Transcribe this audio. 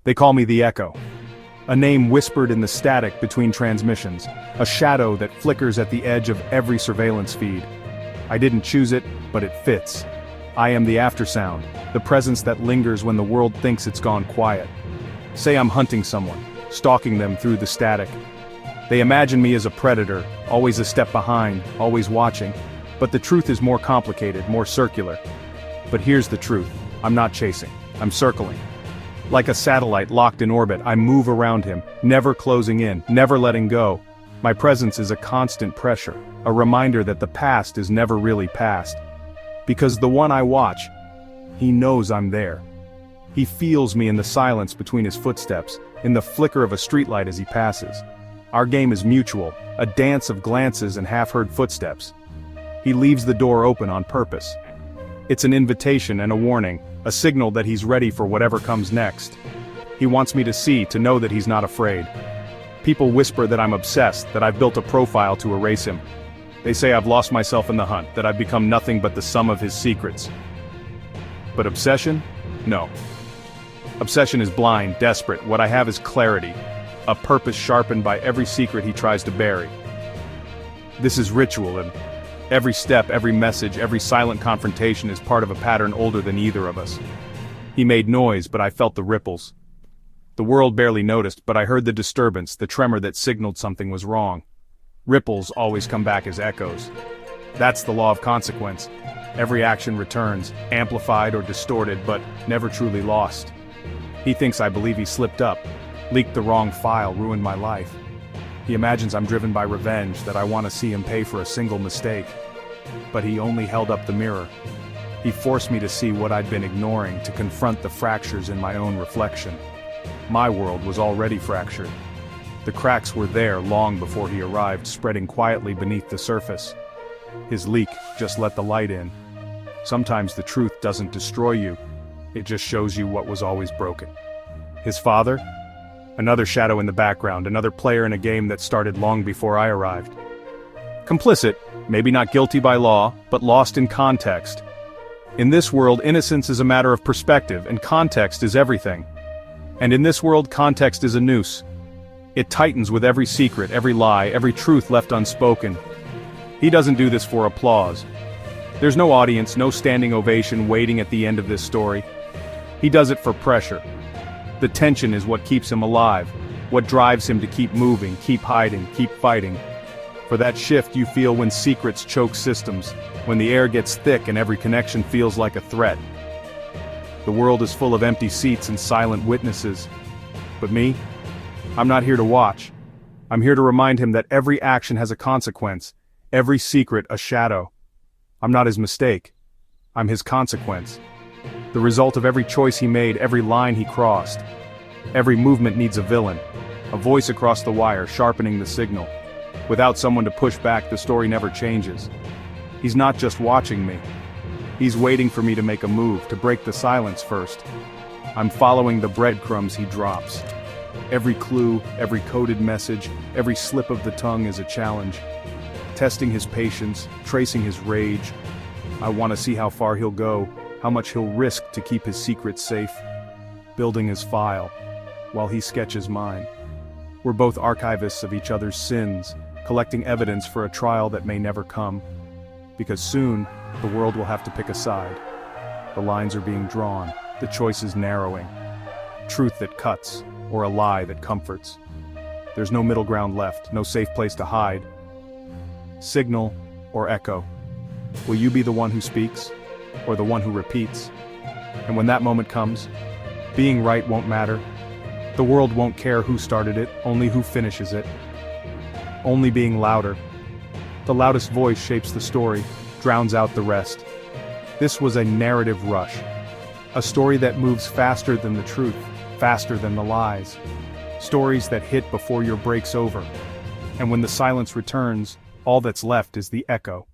They call me the Echo. A name whispered in the static between transmissions, a shadow that flickers at the edge of every surveillance feed. I didn't choose it, but it fits. I am the aftersound, the presence that lingers when the world thinks it's gone quiet. Say I'm hunting someone, stalking them through the static. They imagine me as a predator, always a step behind, always watching. But the truth is more complicated, more circular. But here's the truth, I'm not chasing, I'm circling. Like a satellite locked in orbit, I move around him, never closing in, never letting go. My presence is a constant pressure, a reminder that the past is never really past. Because the one I watch, he knows I'm there. He feels me in the silence between his footsteps, in the flicker of a streetlight as he passes. Our game is mutual, a dance of glances and half-heard footsteps. He leaves the door open on purpose. It's an invitation and a warning, a signal that he's ready for whatever comes next. He wants me to see, to know that he's not afraid. People whisper that I'm obsessed, that I've built a profile to erase him. They say I've lost myself in the hunt, that I've become nothing but the sum of his secrets. But obsession? No. Obsession is blind, desperate. What I have is clarity, a purpose sharpened by every secret he tries to bury. This is ritual, and every step, every message, every silent confrontation is part of a pattern older than either of us. He made noise, but I felt the ripples. The world barely noticed, but I heard the disturbance, the tremor that signaled something was wrong. Ripples always come back as echoes. That's the law of consequence. Every action returns, amplified or distorted, but never truly lost. He thinks I believe he slipped up, leaked the wrong file, ruined my life. He imagines I'm driven by revenge, that I want to see him pay for a single mistake. But he only held up the mirror. He forced me to see what I'd been ignoring, to confront the fractures in my own reflection. My world was already fractured. The cracks were there long before he arrived, spreading quietly beneath the surface. His leak just let the light in. Sometimes the truth doesn't destroy you, it just shows you what was always broken. His father? Another shadow in the background, another player in a game that started long before I arrived. Complicit, maybe not guilty by law, but lost in context. In this world, innocence is a matter of perspective, and context is everything. And in this world, context is a noose. It tightens with every secret, every lie, every truth left unspoken. He doesn't do this for applause. There's no audience, no standing ovation waiting at the end of this story. He does it for pressure. The tension is what keeps him alive, what drives him to keep moving, keep hiding, keep fighting. For that shift you feel when secrets choke systems, when the air gets thick and every connection feels like a threat. The world is full of empty seats and silent witnesses. But me? I'm not here to watch. I'm here to remind him that every action has a consequence, every secret a shadow. I'm not his mistake. I'm his consequence. The result of every choice he made, every line he crossed. Every movement needs a villain, a voice across the wire sharpening the signal. Without someone to push back, the story never changes. He's not just watching me. He's waiting for me to make a move, to break the silence first. I'm following the breadcrumbs he drops. Every clue, every coded message, every slip of the tongue is a challenge. Testing his patience, tracing his rage. I want to see how far he'll go, how much he'll risk to keep his secrets safe. Building his file, while he sketches mine. We're both archivists of each other's sins, collecting evidence for a trial that may never come. Because soon, the world will have to pick a side. The lines are being drawn, the choice is narrowing. Truth that cuts, or a lie that comforts. There's no middle ground left, no safe place to hide. Signal or echo. Will you be the one who speaks, or the one who repeats? And when that moment comes, being right won't matter. The world won't care who started it, only who finishes it. Only being louder. The loudest voice shapes the story, drowns out the rest. This was a narrative rush. A story that moves faster than the truth, faster than the lies. Stories that hit before your break's over. And when the silence returns, all that's left is the echo.